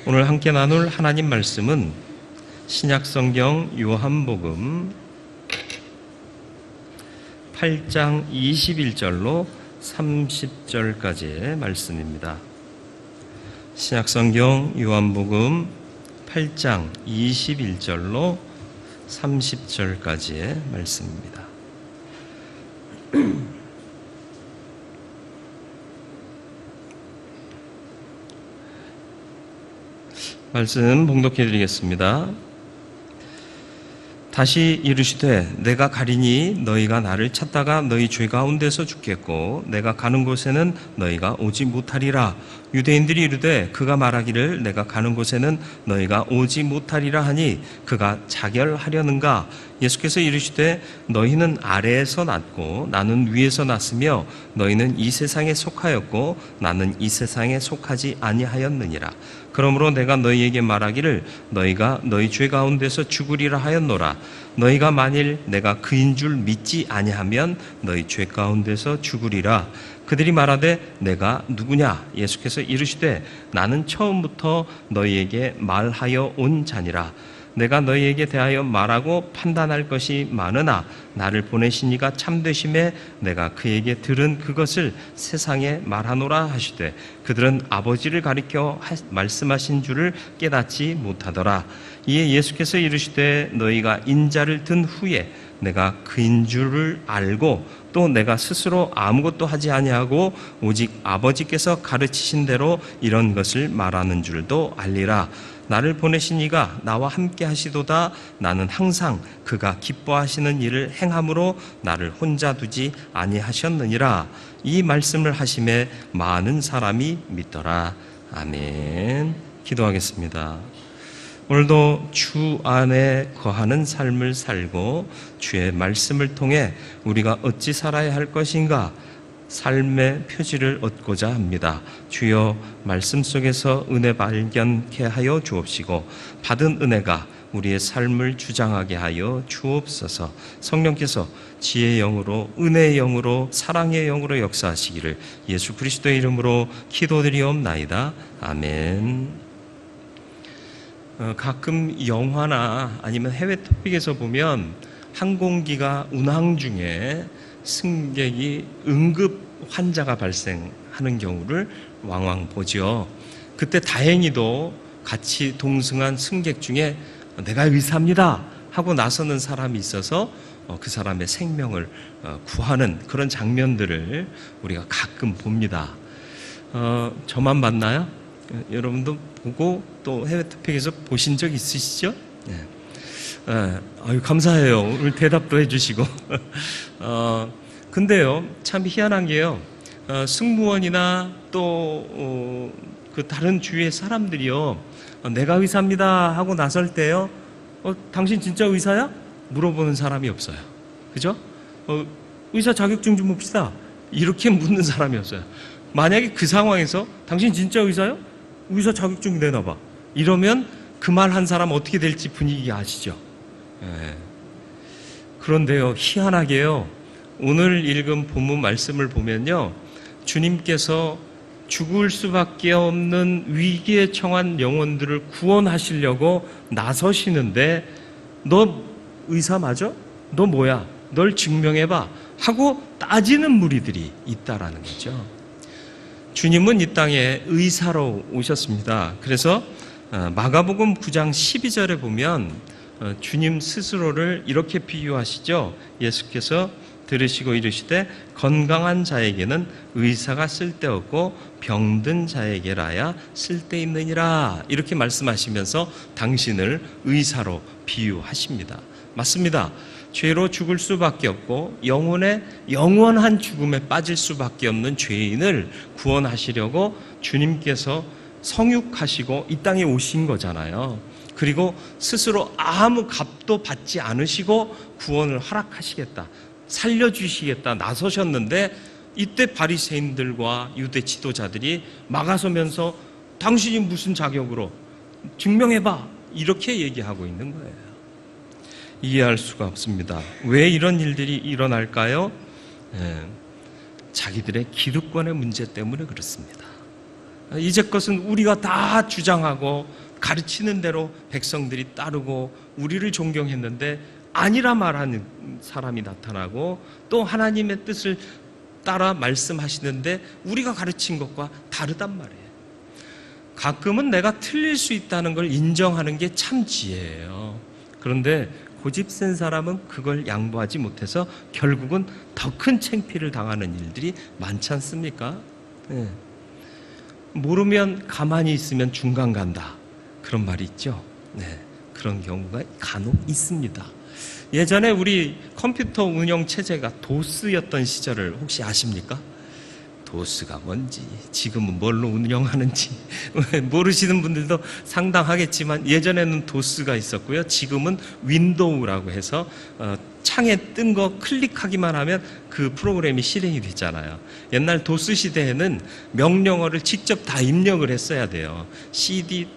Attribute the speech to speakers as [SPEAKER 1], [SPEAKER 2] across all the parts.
[SPEAKER 1] 오늘 함께 나눌 하나님 말씀은 신약성경 요한복음 8장 21절로 30절까지의 말씀입니다. 신약성경 요한복음 8장 21절로 30절까지의 말씀입니다. 말씀 봉독해 드리겠습니다. 다시 이르시되 내가 가리니 너희가 나를 찾다가 너희 죄 가운데서 죽겠고 내가 가는 곳에는 너희가 오지 못하리라. 유대인들이 이르되 그가 말하기를 내가 가는 곳에는 너희가 오지 못하리라 하니 그가 자결하려는가? 예수께서 이르시되 너희는 아래에서 났고 나는 위에서 났으며 너희는 이 세상에 속하였고 나는 이 세상에 속하지 아니하였느니라. 그러므로 내가 너희에게 말하기를 너희가 너희 죄 가운데서 죽으리라 하였노라. 너희가 만일 내가 그인 줄 믿지 아니하면 너희 죄 가운데서 죽으리라. 그들이 말하되 내가 누구냐? 예수께서 이르시되 나는 처음부터 너희에게 말하여 온 자니라. 내가 너희에게 대하여 말하고 판단할 것이 많으나 나를 보내신 이가 참되심에 내가 그에게 들은 그것을 세상에 말하노라 하시되 그들은 아버지를 가리켜 말씀하신 줄을 깨닫지 못하더라. 이에 예수께서 이르시되 너희가 인자를 든 후에 내가 그인 줄을 알고 또 내가 스스로 아무것도 하지 아니하고 오직 아버지께서 가르치신 대로 이런 것을 말하는 줄도 알리라. 나를 보내신 이가 나와 함께 하시도다. 나는 항상 그가 기뻐하시는 일을 행함으로 나를 혼자 두지 아니하셨느니라. 이 말씀을 하심에 많은 사람이 믿더라. 아멘. 기도하겠습니다. 오늘도 주 안에 거하는 삶을 살고 주의 말씀을 통해 우리가 어찌 살아야 할 것인가 삶의 표지를 얻고자 합니다. 주여 말씀 속에서 은혜 발견케 하여 주옵시고 받은 은혜가 우리의 삶을 주장하게 하여 주옵소서. 성령께서 지혜의 영으로 은혜의 영으로 사랑의 영으로 역사하시기를 예수 그리스도의 이름으로 기도드리옵나이다. 아멘. 가끔 영화나 아니면 해외 토픽에서 보면 항공기가 운항 중에 승객이 응급 환자가 발생하는 경우를 왕왕 보죠. 그때 다행히도 같이 동승한 승객 중에 내가 의사입니다 하고 나서는 사람이 있어서 그 사람의 생명을 구하는 그런 장면들을 우리가 가끔 봅니다. 저만 봤나요? 여러분도 보고 또 해외 토픽에서 보신 적 있으시죠? 네. 아유, 감사해요. 오늘 대답도 해주시고. 근데요, 참 희한한 게요, 승무원이나 또, 그 다른 주위의 사람들이요, 내가 의사입니다 하고 나설 때요, 당신 진짜 의사야? 물어보는 사람이 없어요. 그죠? 의사 자격증 좀 봅시다. 이렇게 묻는 사람이 없어요. 만약에 그 상황에서 당신 진짜 의사요? 의사 자격증 내놔봐. 이러면 그 말 한 사람 어떻게 될지 분위기 아시죠? 예. 그런데요, 희한하게요, 오늘 읽은 본문 말씀을 보면요, 주님께서 죽을 수밖에 없는 위기에 처한 영혼들을 구원하시려고 나서시는데 너 의사 맞아? 너 뭐야? 널 증명해봐 하고 따지는 무리들이 있다라는 거죠. 주님은 이 땅에 의사로 오셨습니다. 그래서 마가복음 9장 12절에 보면 주님 스스로를 이렇게 비유하시죠. 예수께서 들으시고 이르시되 건강한 자에게는 의사가 쓸데없고 병든 자에게라야 쓸데있느니라. 이렇게 말씀하시면서 당신을 의사로 비유하십니다. 맞습니다. 죄로 죽을 수밖에 없고 영원한 죽음에 빠질 수밖에 없는 죄인을 구원하시려고 주님께서 성육하시고 이 땅에 오신 거잖아요. 그리고 스스로 아무 값도 받지 않으시고 구원을 허락하시겠다, 살려주시겠다 나서셨는데 이때 바리새인들과 유대 지도자들이 막아서면서 당신이 무슨 자격으로 증명해봐 이렇게 얘기하고 있는 거예요. 이해할 수가 없습니다. 왜 이런 일들이 일어날까요? 자기들의 기득권의 문제 때문에 그렇습니다. 이제 것은 우리가 다 주장하고 가르치는 대로 백성들이 따르고 우리를 존경했는데 아니라 말하는 사람이 나타나고 또 하나님의 뜻을 따라 말씀하시는데 우리가 가르친 것과 다르단 말이에요. 가끔은 내가 틀릴 수 있다는 걸 인정하는 게 참 지혜예요. 그런데 고집센 사람은 그걸 양보하지 못해서 결국은 더 큰 창피를 당하는 일들이 많지 않습니까? 네. 모르면 가만히 있으면 중간 간다, 그런 말이 있죠. 네. 그런 경우가 간혹 있습니다. 예전에 우리 컴퓨터 운영 체제가 도스였던 시절을 혹시 아십니까? 도스가 뭔지, 지금은 뭘로 운영하는지 모르시는 분들도 상당하겠지만 예전에는 도스가 있었고요. 지금은 윈도우라고 해서 창에 뜬 거 클릭하기만 하면 그 프로그램이 실행이 됐잖아요. 옛날 도스 시대에는 명령어를 직접 다 입력을 했어야 돼요. cd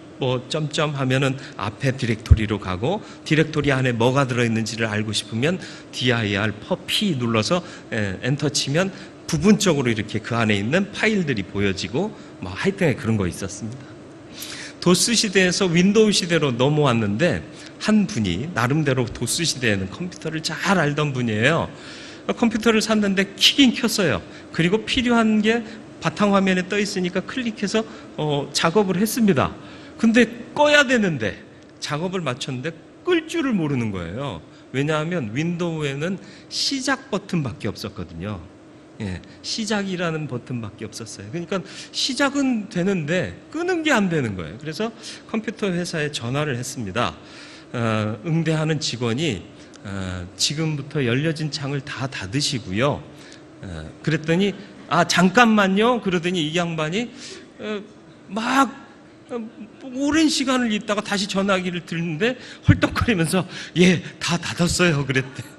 [SPEAKER 1] 점점 하면은 앞에 디렉토리로 가고, 디렉토리 안에 뭐가 들어있는지를 알고 싶으면 dir p 눌러서 엔터 치면 부분적으로 이렇게 그 안에 있는 파일들이 보여지고 하여튼 그런 거 있었습니다. 도스 시대에서 윈도우 시대로 넘어왔는데 한 분이 나름대로 도스 시대에는 컴퓨터를 잘 알던 분이에요. 컴퓨터를 샀는데 키긴 켰어요. 그리고 필요한 게 바탕화면에 떠 있으니까 클릭해서 작업을 했습니다. 근데 꺼야 되는데 작업을 마쳤는데 끌 줄을 모르는 거예요. 왜냐하면 윈도우에는 시작 버튼밖에 없었거든요. 예, 시작이라는 버튼밖에 없었어요. 그러니까 시작은 되는데 끄는 게 안 되는 거예요. 그래서 컴퓨터 회사에 전화를 했습니다. 응대하는 직원이 지금부터 열려진 창을 다 닫으시고요. 그랬더니 잠깐만요. 그러더니 이 양반이 막 오랜 시간을 있다가 다시 전화기를 들는데 헐떡거리면서 다 닫았어요 그랬대요.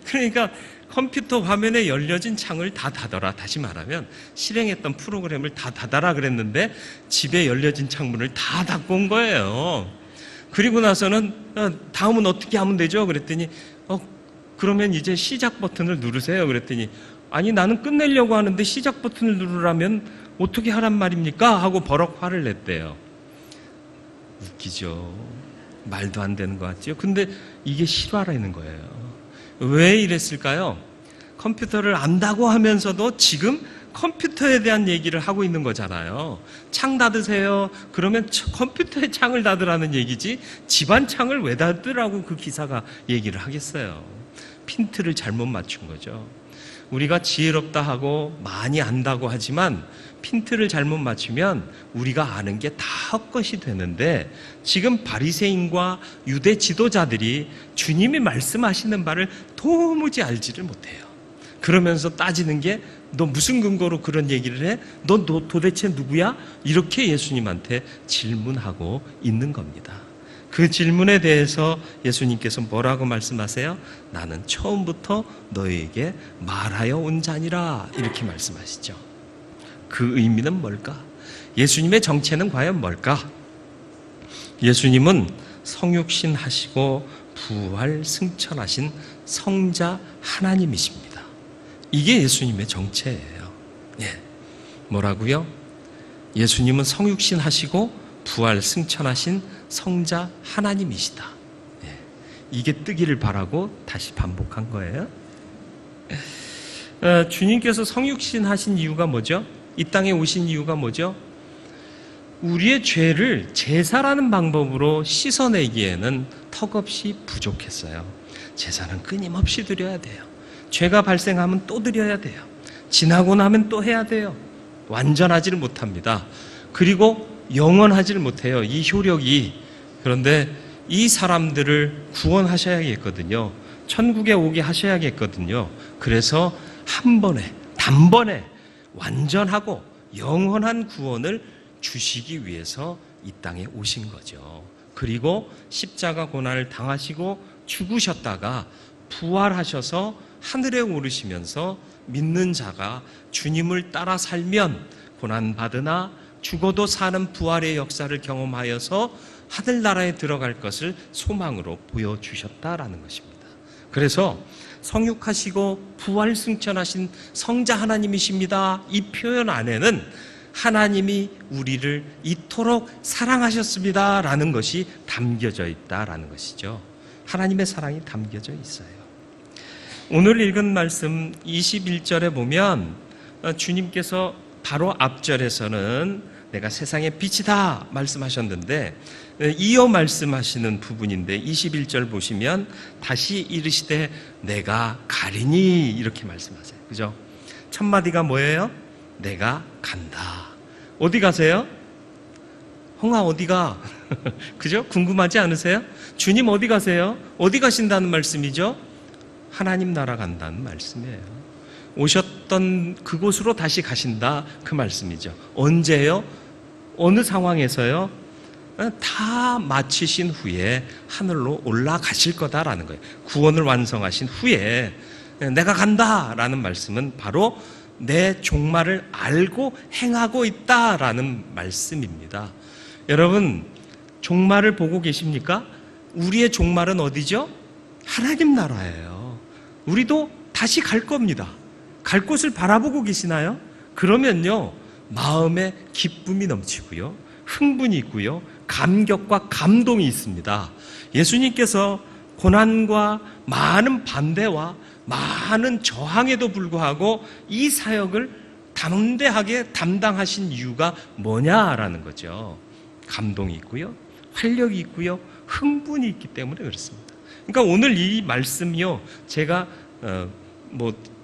[SPEAKER 1] 그러니까 컴퓨터 화면에 열려진 창을 다 닫아라, 다시 말하면 실행했던 프로그램을 다 닫아라 그랬는데 집에 열려진 창문을 다 닫고 온 거예요. 그리고 나서는 다음은 어떻게 하면 되죠? 그랬더니 그러면 이제 시작 버튼을 누르세요. 그랬더니 아니 나는 끝내려고 하는데 시작 버튼을 누르라면 어떻게 하란 말입니까? 하고 버럭 화를 냈대요. 웃기죠. 말도 안 되는 것 같죠. 근데 이게 실화라는 거예요. 왜 이랬을까요? 컴퓨터를 안다고 하면서도 지금 컴퓨터에 대한 얘기를 하고 있는 거잖아요. 창 닫으세요. 그러면 컴퓨터의 창을 닫으라는 얘기지 집안 창을 왜 닫으라고 그 기사가 얘기를 하겠어요. 핀트를 잘못 맞춘 거죠. 우리가 지혜롭다 하고 많이 안다고 하지만 핀트를 잘못 맞추면 우리가 아는 게 다 헛것이 되는데, 지금 바리새인과 유대 지도자들이 주님이 말씀하시는 바를 도무지 알지를 못해요. 그러면서 따지는 게 너 무슨 근거로 그런 얘기를 해? 너 도대체 누구야? 이렇게 예수님한테 질문하고 있는 겁니다. 그 질문에 대해서 예수님께서 뭐라고 말씀하세요? 나는 처음부터 너희에게 말하여 온 자니라, 이렇게 말씀하시죠. 그 의미는 뭘까? 예수님의 정체는 과연 뭘까? 예수님은 성육신 하시고 부활 승천하신 성자 하나님이십니다. 이게 예수님의 정체예요. 뭐라고요? 예수님은 성육신 하시고 부활 승천하신 성자 하나님이시다. 이게 뜨기를 바라고 다시 반복한 거예요. 주님께서 성육신 하신 이유가 뭐죠? 이 땅에 오신 이유가 뭐죠? 우리의 죄를 제사라는 방법으로 씻어내기에는 턱없이 부족했어요. 제사는 끊임없이 드려야 돼요. 죄가 발생하면 또 드려야 돼요. 지나고 나면 또 해야 돼요. 완전하지를 못합니다. 그리고 영원하지를 못해요, 이 효력이. 그런데 이 사람들을 구원하셔야겠거든요. 천국에 오게 하셔야겠거든요. 그래서 한 번에, 단번에 완전하고 영원한 구원을 주시기 위해서 이 땅에 오신 거죠. 그리고 십자가 고난을 당하시고 죽으셨다가 부활하셔서 하늘에 오르시면서 믿는 자가 주님을 따라 살면 고난받으나 죽어도 사는 부활의 역사를 경험하여서 하늘나라에 들어갈 것을 소망으로 보여주셨다라는 것입니다. 그래서 성육하시고 부활 승천하신 성자 하나님이십니다, 이 표현 안에는 하나님이 우리를 이토록 사랑하셨습니다 라는 것이 담겨져 있다라는 것이죠. 하나님의 사랑이 담겨져 있어요. 오늘 읽은 말씀 21절에 보면 주님께서 바로 앞절에서는 내가 세상의 빛이다 말씀하셨는데, 이어 말씀하시는 부분인데 21절 보시면 다시 이르시되 내가 가리니 이렇게 말씀하세요. 그죠? 첫 마디가 뭐예요? 내가 간다. 어디 가세요? 홍아 어디가? 그죠? 궁금하지 않으세요? 주님 어디 가세요? 어디 가신다는 말씀이죠? 하나님 나라 간다는 말씀이에요. 오셨던 그곳으로 다시 가신다 그 말씀이죠. 언제요? 어느 상황에서요? 다 마치신 후에 하늘로 올라가실 거다라는 거예요. 구원을 완성하신 후에 내가 간다라는 말씀은 바로 내 종말을 알고 행하고 있다라는 말씀입니다. 여러분, 종말을 보고 계십니까? 우리의 종말은 어디죠? 하나님 나라예요. 우리도 다시 갈 겁니다. 갈 곳을 바라보고 계시나요? 그러면요, 마음에 기쁨이 넘치고요, 흥분이 있고요, 감격과 감동이 있습니다. 예수님께서 고난과 많은 반대와 많은 저항에도 불구하고 이 사역을 담대하게 담당하신 이유가 뭐냐라는 거죠. 감동이 있고요, 활력이 있고요, 흥분이 있기 때문에 그렇습니다. 그러니까 오늘 이 말씀이요, 제가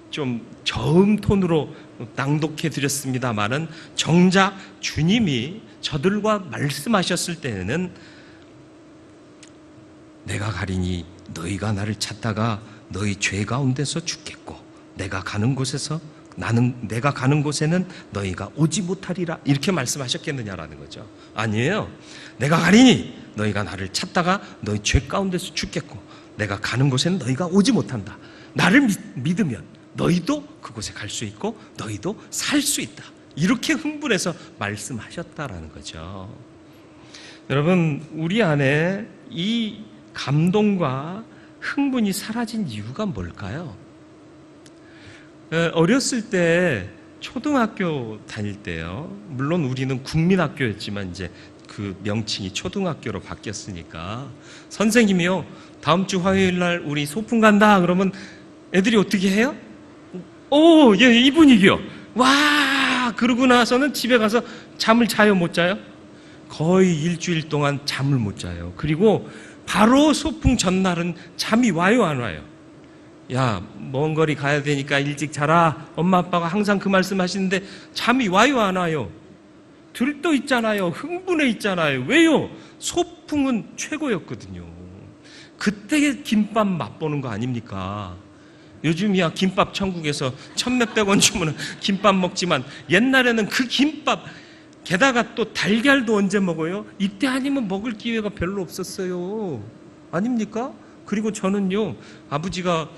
[SPEAKER 1] 좀 저음 톤으로 낭독해 드렸습니다마는 정작 주님이 저들과 말씀하셨을 때는 내가 가리니 너희가 나를 찾다가 너희 죄 가운데서 죽겠고 내가 가는 곳에는 너희가 오지 못하리라 이렇게 말씀하셨겠느냐라는 거죠. 아니에요. 내가 가리니 너희가 나를 찾다가 너희 죄 가운데서 죽겠고 내가 가는 곳에는 너희가 오지 못한다. 나를 믿으면 너희도 그곳에 갈 수 있고 너희도 살 수 있다. 이렇게 흥분해서 말씀하셨다라는 거죠. 여러분, 우리 안에 이 감동과 흥분이 사라진 이유가 뭘까요? 어렸을 때 초등학교 다닐 때요, 물론 우리는 국민학교였지만 이제 그 명칭이 초등학교로 바뀌었으니까 선생님이요, 다음 주 화요일 날 우리 소풍 간다 그러면 애들이 어떻게 해요? 오, 예, 이 분위기요. 와, 그러고 나서는 집에 가서 잠을 자요, 못 자요? 거의 일주일 동안 잠을 못 자요. 그리고 바로 소풍 전날은 잠이 와요, 안 와요? 야, 먼 거리 가야 되니까 일찍 자라. 엄마 아빠가 항상 그 말씀 하시는데 잠이 와요, 안 와요? 들떠 있잖아요. 흥분해 있잖아요. 왜요? 소풍은 최고였거든요. 그때 김밥 맛보는 거 아닙니까? 요즘이야 김밥 천국에서 천몇백 원 주면 김밥 먹지만 옛날에는 그 김밥, 게다가 또 달걀도 언제 먹어요? 이때 아니면 먹을 기회가 별로 없었어요. 아닙니까? 그리고 저는요, 아버지가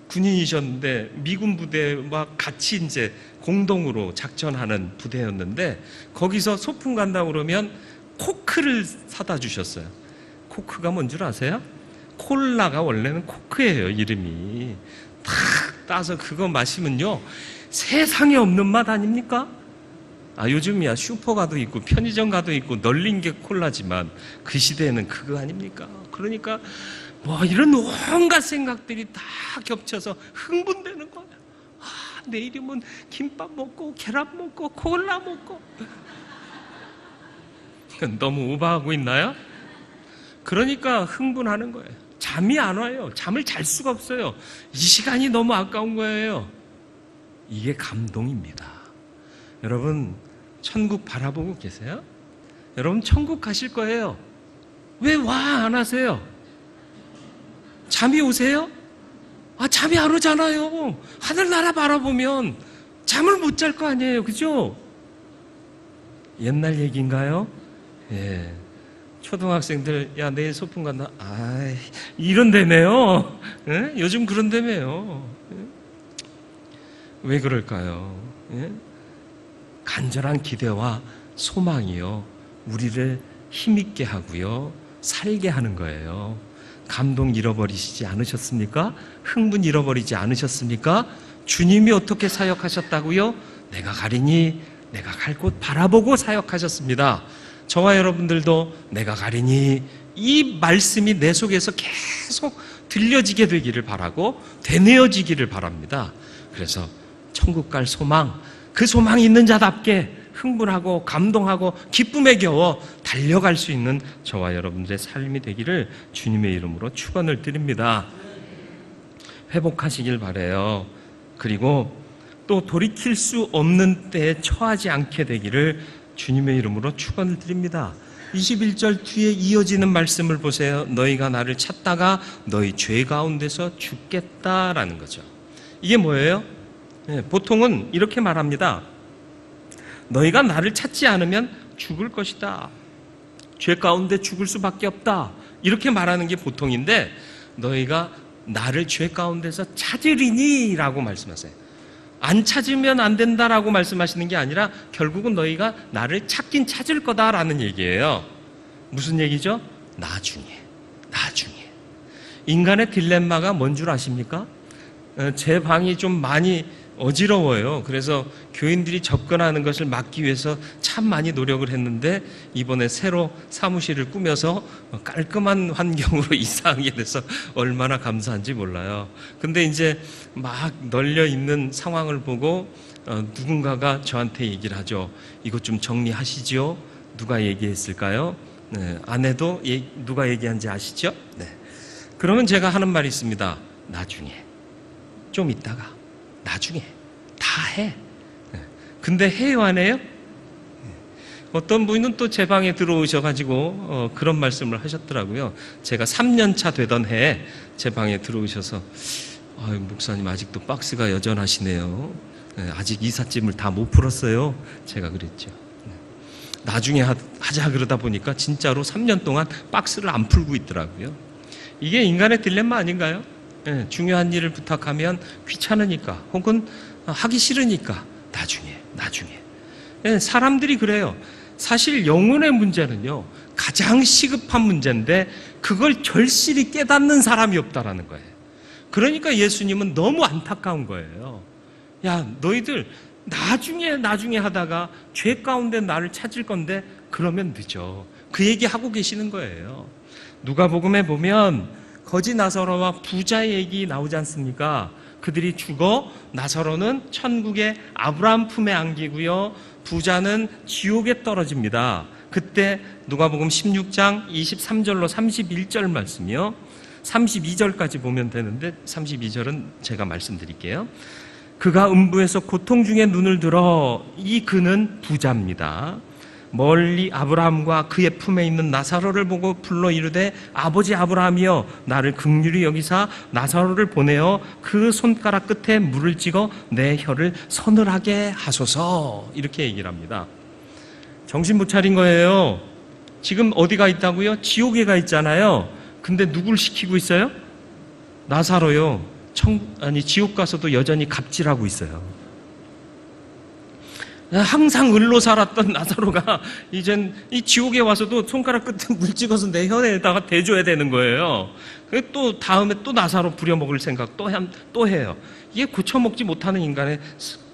[SPEAKER 1] 군인이셨는데 미군 부대와 같이 이제 공동으로 작전하는 부대였는데 거기서 소풍 간다고 그러면 코크를 사다 주셨어요. 코크가 뭔 줄 아세요? 콜라가 원래는 코크예요, 이름이. 탁 따서 그거 마시면요, 세상에 없는 맛 아닙니까? 요즘이야 슈퍼 가도 있고 편의점 가도 있고 널린 게 콜라지만 그 시대에는 그거 아닙니까? 그러니까 이런 온갖 생각들이 다 겹쳐서 흥분되는 거야. 내일이면 김밥 먹고 계란 먹고 콜라 먹고. 너무 오버하고 있나요? 그러니까 흥분하는 거예요. 잠이 안 와요. 잠을 잘 수가 없어요. 이 시간이 너무 아까운 거예요. 이게 감동입니다. 여러분, 천국 바라보고 계세요? 여러분, 천국 가실 거예요. 왜 와 안 하세요? 잠이 오세요? 잠이 안 오잖아요. 하늘나라 바라보면 잠을 못 잘 거 아니에요. 그죠? 옛날 얘기인가요? 예. 초등학생들, 야, 내일 소풍 간다. 이런다며요. 예? 요즘 그런다며요. 예? 왜 그럴까요? 예? 간절한 기대와 소망이요, 우리를 힘있게 하고요, 살게 하는 거예요. 감동 잃어버리시지 않으셨습니까? 흥분 잃어버리지 않으셨습니까? 주님이 어떻게 사역하셨다고요? 내가 가리니 내가 갈 곳 바라보고 사역하셨습니다. 저와 여러분들도 내가 가리니 이 말씀이 내 속에서 계속 들려지게 되기를 바라고 되뇌어지기를 바랍니다. 그래서 천국 갈 소망, 그 소망이 있는 자답게 흥분하고 감동하고 기쁨에 겨워 달려갈 수 있는 저와 여러분들의 삶이 되기를 주님의 이름으로 축원을 드립니다. 회복하시길 바라요. 그리고 또 돌이킬 수 없는 때에 처하지 않게 되기를 주님의 이름으로 축원을 드립니다. 21절 뒤에 이어지는 말씀을 보세요. 너희가 나를 찾다가 너희 죄 가운데서 죽겠다라는 거죠. 이게 뭐예요? 보통은 이렇게 말합니다. 너희가 나를 찾지 않으면 죽을 것이다. 죄 가운데 죽을 수밖에 없다. 이렇게 말하는 게 보통인데, 너희가 나를 죄 가운데서 찾으리니 라고 말씀하세요. 안 찾으면 안 된다라고 말씀하시는 게 아니라 결국은 너희가 나를 찾긴 찾을 거다라는 얘기예요. 무슨 얘기죠? 나중에. 인간의 딜레마가 뭔 줄 아십니까? 제 방이 좀 많이 어지러워요. 그래서 교인들이 접근하는 것을 막기 위해서 참 많이 노력을 했는데, 이번에 새로 사무실을 꾸며서 깔끔한 환경으로 이사하게 돼서 얼마나 감사한지 몰라요. 근데 이제 막 널려 있는 상황을 보고 누군가가 저한테 얘기를 하죠. 이것 좀 정리하시죠. 누가 얘기했을까요? 네, 아내도 누가 얘기한지 아시죠? 네. 그러면 제가 하는 말이 있습니다. 나중에, 좀 있다가, 나중에 다 해. 근데 해요, 안 해요? 어떤 분은 또 제 방에 들어오셔가지고 그런 말씀을 하셨더라고요. 제가 3년 차 되던 해에 제 방에 들어오셔서, 목사님 아직도 박스가 여전하시네요. 아직 이삿짐을 다 못 풀었어요. 제가 그랬죠. 나중에 하자 그러다 보니까 진짜로 3년 동안 박스를 안 풀고 있더라고요. 이게 인간의 딜레마 아닌가요? 중요한 일을 부탁하면 귀찮으니까, 혹은 하기 싫으니까 나중에. 사람들이 그래요. 사실 영혼의 문제는요, 가장 시급한 문제인데 그걸 절실히 깨닫는 사람이 없다라는 거예요. 그러니까 예수님은 너무 안타까운 거예요. 야, 너희들 나중에 하다가 죄 가운데 나를 찾을 건데 그러면 늦어. 그 얘기하고 계시는 거예요. 누가복음에 보면 거지 나사로와 부자의 얘기 나오지 않습니까? 그들이 죽어 나사로는 천국의 아브라함 품에 안기고요, 부자는 지옥에 떨어집니다. 그때 누가복음 16장 23절로 31절 말씀이요, 32절까지 보면 되는데 32절은 제가 말씀드릴게요. 그가 음부에서 고통 중에 눈을 들어, 이 그는 부자입니다. 멀리 아브라함과 그의 품에 있는 나사로를 보고 불러 이르되, 아버지 아브라함이여, 나를 긍휼히 여기사 나사로를 보내어 그 손가락 끝에 물을 찍어 내 혀를 서늘하게 하소서. 이렇게 얘기를 합니다. 정신 못 차린 거예요. 지금 어디가 있다고요? 지옥에 가 있잖아요. 근데 누굴 시키고 있어요? 나사로요. 지옥 가서도 여전히 갑질하고 있어요. 항상 을로 살았던 나사로가 이젠 이 지옥에 와서도 손가락 끝에 물 찍어서 내 혀에다가 대줘야 되는 거예요. 또 다음에 또 나사로 부려먹을 생각 또 해요. 이게 고쳐먹지 못하는 인간의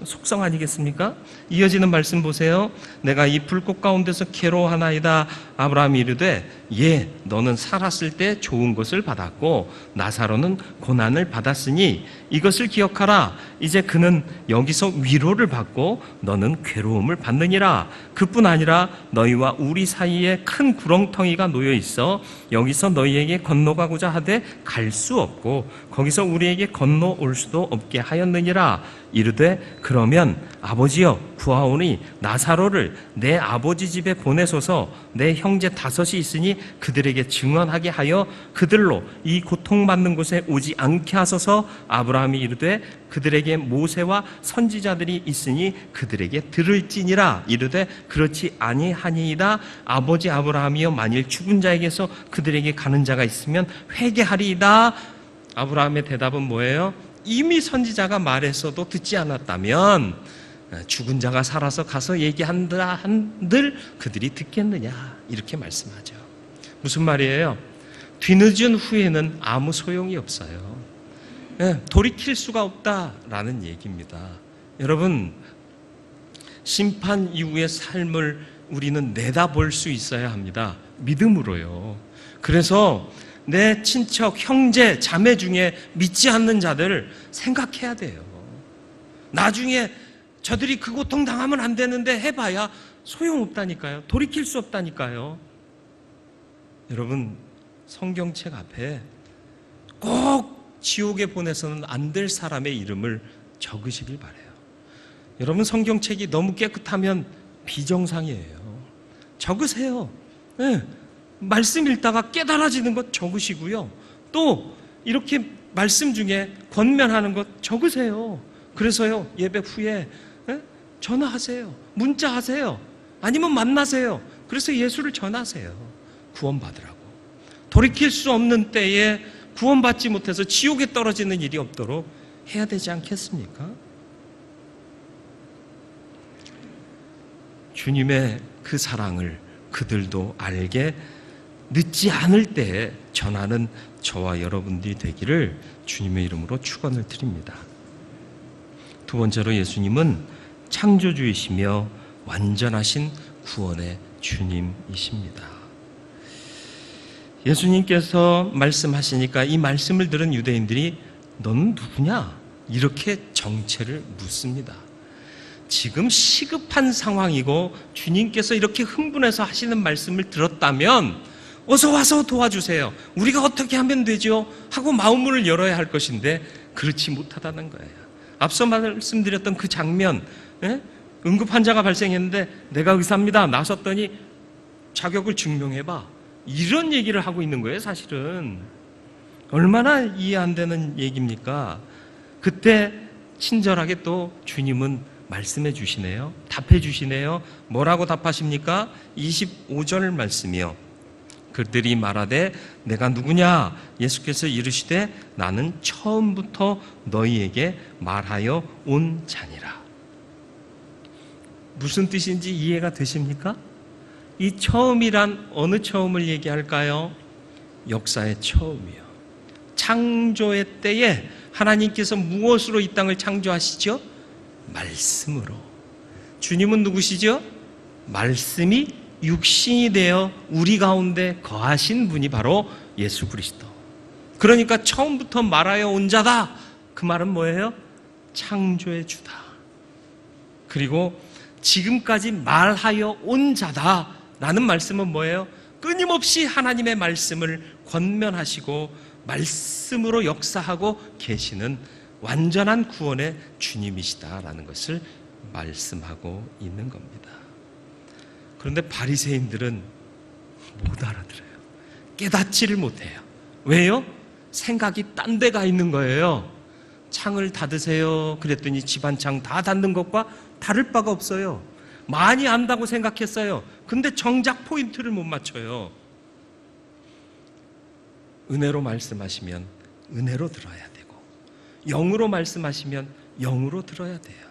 [SPEAKER 1] 속성 아니겠습니까? 이어지는 말씀 보세요. 내가 이 불꽃 가운데서 괴로워하나이다. 아브라함이 이르되, 예, 너는 살았을 때 좋은 것을 받았고 나사로는 고난을 받았으니 이것을 기억하라. 이제 그는 여기서 위로를 받고 너는 괴로움을 받느니라. 그뿐 아니라 너희와 우리 사이에 큰 구렁텅이가 놓여 있어 여기서 너희에게 건너가고자 하되 갈 수 없고 거기서 우리에게 건너올 수도 없게 하였느니라. 이르되, 그러면 아버지여, 구하오니 나사로를 내 아버지 집에 보내소서. 내 형제 5이 있으니 그들에게 증언하게 하여 그들로 이 고통받는 곳에 오지 않게 하소서. 아브라함이 이르되, 그들에게 모세와 선지자들이 있으니 그들에게 들을지니라. 이르되, 그렇지 아니하니이다. 아버지 아브라함이여, 만일 죽은 자에게서 그들에게 가는 자가 있으면 회개하리이다. 아브라함의 대답은 뭐예요? 이미 선지자가 말했어도 듣지 않았다면 죽은 자가 살아서 가서 얘기한다 한들 그들이 듣겠느냐, 이렇게 말씀하죠. 무슨 말이에요? 뒤늦은 후에는 아무 소용이 없어요. 돌이킬 수가 없다라는 얘기입니다. 여러분, 심판 이후의 삶을 우리는 내다볼 수 있어야 합니다. 믿음으로요. 그래서 내 친척, 형제, 자매 중에 믿지 않는 자들을 생각해야 돼요. 나중에 저들이 그 고통 당하면 안 되는데 해봐야 소용없다니까요. 돌이킬 수 없다니까요. 여러분, 성경책 앞에 꼭 지옥에 보내서는 안 될 사람의 이름을 적으시길 바라요. 여러분, 성경책이 너무 깨끗하면 비정상이에요. 적으세요. 네. 말씀 읽다가 깨달아지는 것 적으시고요. 또 이렇게 말씀 중에 권면하는 것 적으세요. 그래서요, 예배 후에 전화하세요. 문자하세요. 아니면 만나세요. 그래서 예수를 전하세요. 구원받으라고. 돌이킬 수 없는 때에 구원받지 못해서 지옥에 떨어지는 일이 없도록 해야 되지 않겠습니까? 주님의 그 사랑을 그들도 알게 늦지 않을 때에 전하는 저와 여러분들이 되기를 주님의 이름으로 축원을 드립니다. 두 번째로, 예수님은 창조주이시며 완전하신 구원의 주님이십니다. 예수님께서 말씀하시니까 이 말씀을 들은 유대인들이 너는 누구냐? 이렇게 정체를 묻습니다. 지금 시급한 상황이고 주님께서 이렇게 흥분해서 하시는 말씀을 들었다면 어서 와서 도와주세요. 우리가 어떻게 하면 되죠? 하고 마음문을 열어야 할 것인데 그렇지 못하다는 거예요. 앞서 말씀드렸던 그 장면, 응급환자가 발생했는데 내가 의사입니다. 나섰더니 자격을 증명해봐. 이런 얘기를 하고 있는 거예요. 사실은 얼마나 이해 안 되는 얘기입니까? 그때 친절하게 또 주님은 말씀해 주시네요. 답해 주시네요. 뭐라고 답하십니까? 25절 말씀이요. 그들이 말하되 내가 누구냐? 예수께서 이르시되 나는 처음부터 너희에게 말하여 온 자니라. 무슨 뜻인지 이해가 되십니까? 이 처음이란 어느 처음을 얘기할까요? 역사의 처음이요. 창조의 때에 하나님께서 무엇으로 이 땅을 창조하시죠? 말씀으로. 주님은 누구시죠? 말씀이 육신이 되어 우리 가운데 거하신 분이 바로 예수 그리스도. 그러니까 처음부터 말하여 온 자다. 그 말은 뭐예요? 창조의 주다. 그리고 지금까지 말하여 온 자다 라는 말씀은 뭐예요? 끊임없이 하나님의 말씀을 권면하시고 말씀으로 역사하고 계시는 완전한 구원의 주님이시다라는 것을 말씀하고 있는 겁니다. 그런데 바리새인들은 못 알아들어요. 깨닫지를 못해요. 왜요? 생각이 딴 데 가 있는 거예요. 창을 닫으세요. 그랬더니 집안 창 다 닫는 것과 다를 바가 없어요. 많이 안다고 생각했어요. 근데 정작 포인트를 못 맞춰요. 은혜로 말씀하시면 은혜로 들어야 되고, 영으로 말씀하시면 영으로 들어야 돼요.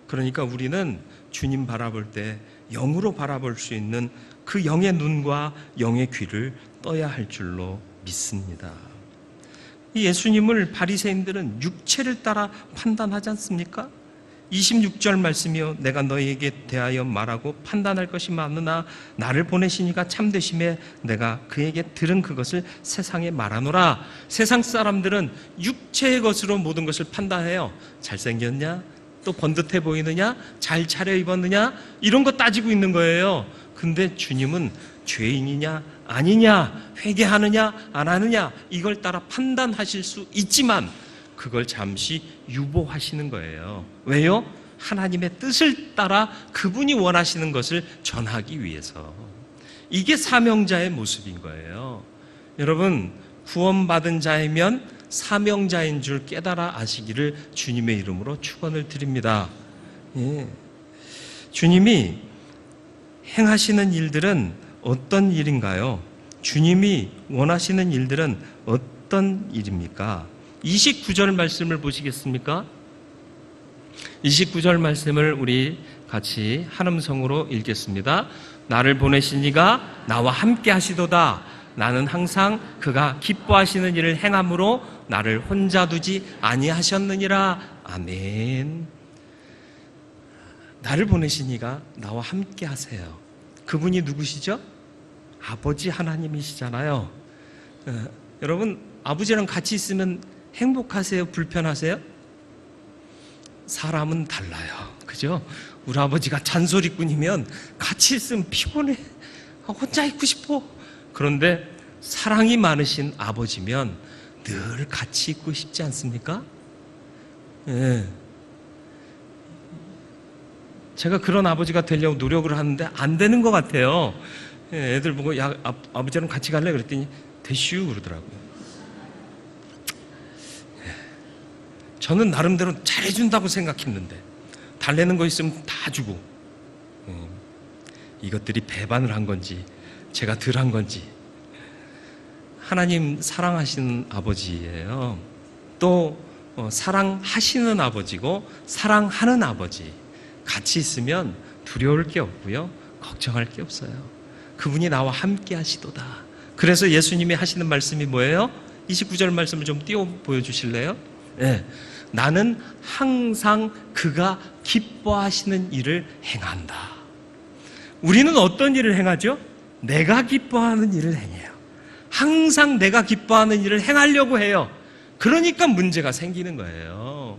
[SPEAKER 1] 그러니까 우리는 주님 바라볼 때 영으로 바라볼 수 있는 그 영의 눈과 영의 귀를 떠야 할 줄로 믿습니다. 이 예수님을 바리새인들은 육체를 따라 판단하지 않습니까? 26절 말씀이요. 내가 너희에게 대하여 말하고 판단할 것이 많으나 나를 보내시니가 참되심에 내가 그에게 들은 그것을 세상에 말하노라. 세상 사람들은 육체의 것으로 모든 것을 판단해요. 잘생겼냐? 또 번듯해 보이느냐? 잘 차려입었느냐? 이런 거 따지고 있는 거예요. 근데 주님은 죄인이냐 아니냐, 회개하느냐 안 하느냐, 이걸 따라 판단하실 수 있지만 그걸 잠시 유보하시는 거예요. 왜요? 하나님의 뜻을 따라 그분이 원하시는 것을 전하기 위해서. 이게 사명자의 모습인 거예요. 여러분, 구원받은 자이면 사명자인 줄 깨달아 아시기를 주님의 이름으로 축원을 드립니다. 예. 주님이 행하시는 일들은 어떤 일인가요? 주님이 원하시는 일들은 어떤 일입니까? 29절 말씀을 보시겠습니까? 29절 말씀을 우리 같이 한 음성으로 읽겠습니다. 나를 보내신 이가 나와 함께 하시도다. 나는 항상 그가 기뻐하시는 일을 행함으로 나를 혼자 두지 아니하셨느니라. 아멘. 나를 보내신 이가 나와 함께 하세요. 그분이 누구시죠? 아버지 하나님이시잖아요. 여러분, 아버지랑 같이 있으면 행복하세요? 불편하세요? 사람은 달라요. 그죠? 우리 아버지가 잔소리꾼이면 같이 있으면 피곤해. 혼자 있고 싶어. 그런데 사랑이 많으신 아버지면 늘 같이 있고 싶지 않습니까? 예. 제가 그런 아버지가 되려고 노력을 하는데 안 되는 것 같아요. 예, 애들 보고 야, 아버지랑 같이 갈래? 그랬더니 대슈 그러더라고요. 저는 나름대로 잘해준다고 생각했는데 달래는 거 있으면 다 주고 이것들이 배반을 한 건지 제가 덜 한 건지. 하나님 사랑하시는 아버지예요. 또 사랑하시는 아버지고 사랑하는 아버지. 같이 있으면 두려울 게 없고요, 걱정할 게 없어요. 그분이 나와 함께 하시도다. 그래서 예수님이 하시는 말씀이 뭐예요? 29절 말씀을 좀 띄워 보여주실래요? 네. 나는 항상 그가 기뻐하시는 일을 행한다. 우리는 어떤 일을 행하죠? 내가 기뻐하는 일을 행해요. 항상 내가 기뻐하는 일을 행하려고 해요. 그러니까 문제가 생기는 거예요.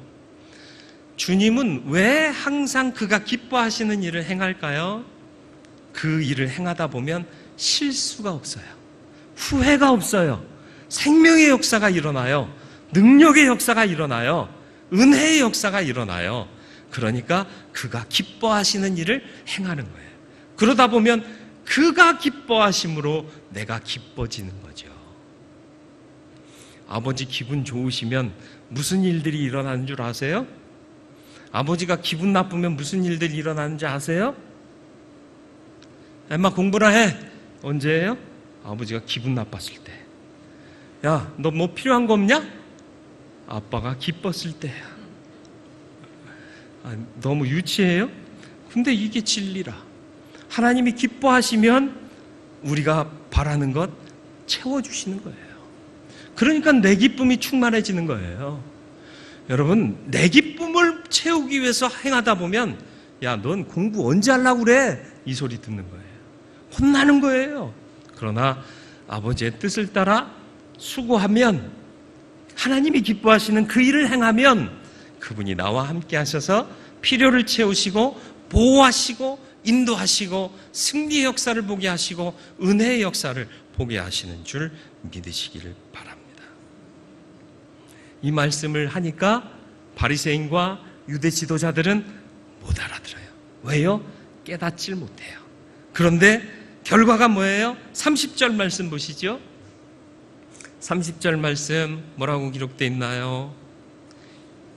[SPEAKER 1] 주님은 왜 항상 그가 기뻐하시는 일을 행할까요? 그 일을 행하다 보면 실수가 없어요. 후회가 없어요. 생명의 역사가 일어나요. 능력의 역사가 일어나요. 은혜의 역사가 일어나요. 그러니까 그가 기뻐하시는 일을 행하는 거예요. 그러다 보면 그가 기뻐하심으로 내가 기뻐지는 거죠. 아버지 기분 좋으시면 무슨 일들이 일어나는 줄 아세요? 아버지가 기분 나쁘면 무슨 일들이 일어나는지 아세요? 엄마 공부나 해. 언제예요? 아버지가 기분 나빴을 때. 야, 너 뭐 필요한 거 없냐? 아빠가 기뻤을 때야. 너무 유치해요? 근데 이게 진리라. 하나님이 기뻐하시면 우리가 바라는 것 채워주시는 거예요. 그러니까 내 기쁨이 충만해지는 거예요. 여러분, 내 기쁨을 채우기 위해서 행하다 보면 야, 넌 공부 언제 하려고 그래? 이 소리 듣는 거예요. 혼나는 거예요. 그러나 아버지의 뜻을 따라 수고하면, 하나님이 기뻐하시는 그 일을 행하면 그분이 나와 함께 하셔서 필요를 채우시고 보호하시고 인도하시고 승리의 역사를 보게 하시고 은혜의 역사를 보게 하시는 줄 믿으시기를 바랍니다. 이 말씀을 하니까 바리새인과 유대 지도자들은 못 알아들어요. 왜요? 깨닫질 못해요. 그런데 결과가 뭐예요? 30절 말씀 보시죠. 30절 말씀 뭐라고 기록되어 있나요?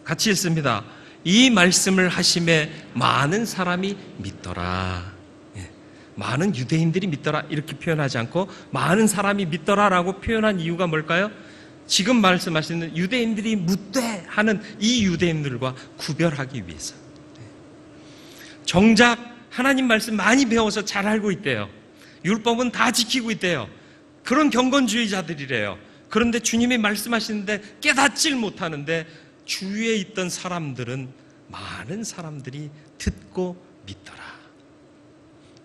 [SPEAKER 1] 같이 읽습니다. 이 말씀을 하심에 많은 사람이 믿더라. 많은 유대인들이 믿더라 이렇게 표현하지 않고 많은 사람이 믿더라라고 표현한 이유가 뭘까요? 지금 말씀하시는 유대인들이 묻되 하는 이 유대인들과 구별하기 위해서. 정작 하나님 말씀 많이 배워서 잘 알고 있대요. 율법은 다 지키고 있대요. 그런 경건주의자들이래요. 그런데 주님이 말씀하시는데 깨닫질 못하는데 주위에 있던 사람들은 많은 사람들이 듣고 믿더라.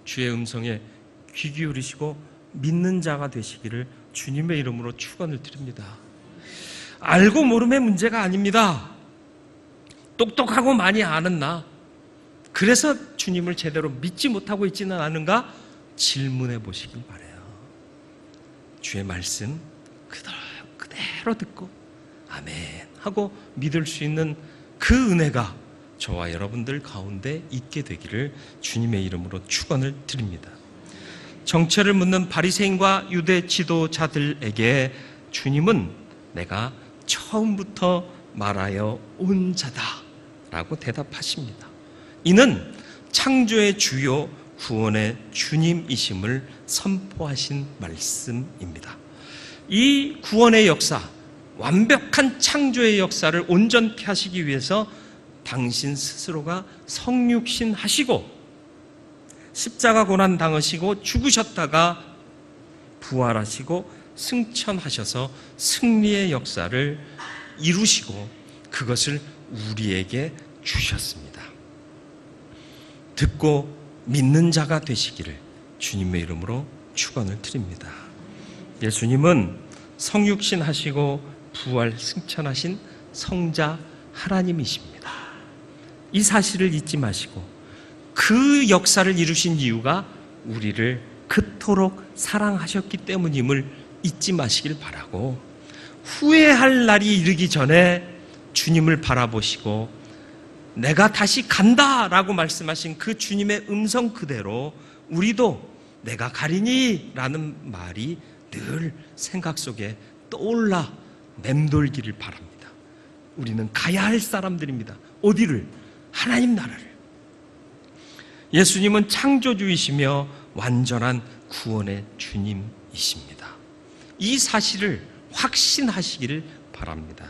[SPEAKER 1] 주의 음성에 귀 기울이시고 믿는 자가 되시기를 주님의 이름으로 축원을 드립니다. 알고 모름의 문제가 아닙니다. 똑똑하고 많이 아는 나, 그래서 주님을 제대로 믿지 못하고 있지는 않은가 질문해 보시길 바라요. 주의 말씀 그대로 듣고 아멘 하고 믿을 수 있는 그 은혜가 저와 여러분들 가운데 있게 되기를 주님의 이름으로 축원을 드립니다. 정체를 묻는 바리새인과 유대 지도자들에게 주님은 내가 처음부터 말하여 온 자다라고 대답하십니다. 이는 창조의 주요 구원의 주님이심을 선포하신 말씀입니다. 이 구원의 역사, 완벽한 창조의 역사를 온전케 하시기 위해서 당신 스스로가 성육신 하시고 십자가 고난 당하시고 죽으셨다가 부활하시고 승천하셔서 승리의 역사를 이루시고 그것을 우리에게 주셨습니다. 듣고 믿는 자가 되시기를 주님의 이름으로 축원을 드립니다. 예수님은 성육신 하시고 부활 승천하신 성자 하나님이십니다. 이 사실을 잊지 마시고 그 역사를 이루신 이유가 우리를 그토록 사랑하셨기 때문임을 잊지 마시길 바라고, 후회할 날이 이르기 전에 주님을 바라보시고 내가 다시 간다라고 말씀하신 그 주님의 음성 그대로 우리도 내가 가리니 라는 말이 늘 생각 속에 떠올라 맴돌기를 바랍니다. 우리는 가야 할 사람들입니다. 어디를? 하나님 나라를. 예수님은 창조주이시며 완전한 구원의 주님이십니다. 이 사실을 확신하시기를 바랍니다.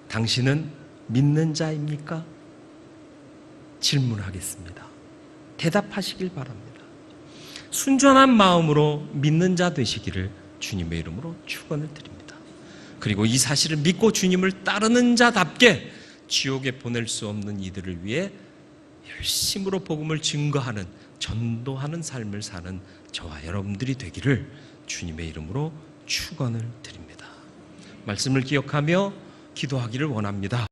[SPEAKER 1] 당신은 믿는 자입니까? 질문하겠습니다. 대답하시길 바랍니다. 순전한 마음으로 믿는 자 되시기를 주님의 이름으로 축원을 드립니다. 그리고 이 사실을 믿고 주님을 따르는 자답게 지옥에 보낼 수 없는 이들을 위해 열심으로 복음을 증거하는, 전도하는 삶을 사는 저와 여러분들이 되기를 주님의 이름으로 축원을 드립니다. 말씀을 기억하며 기도하기를 원합니다.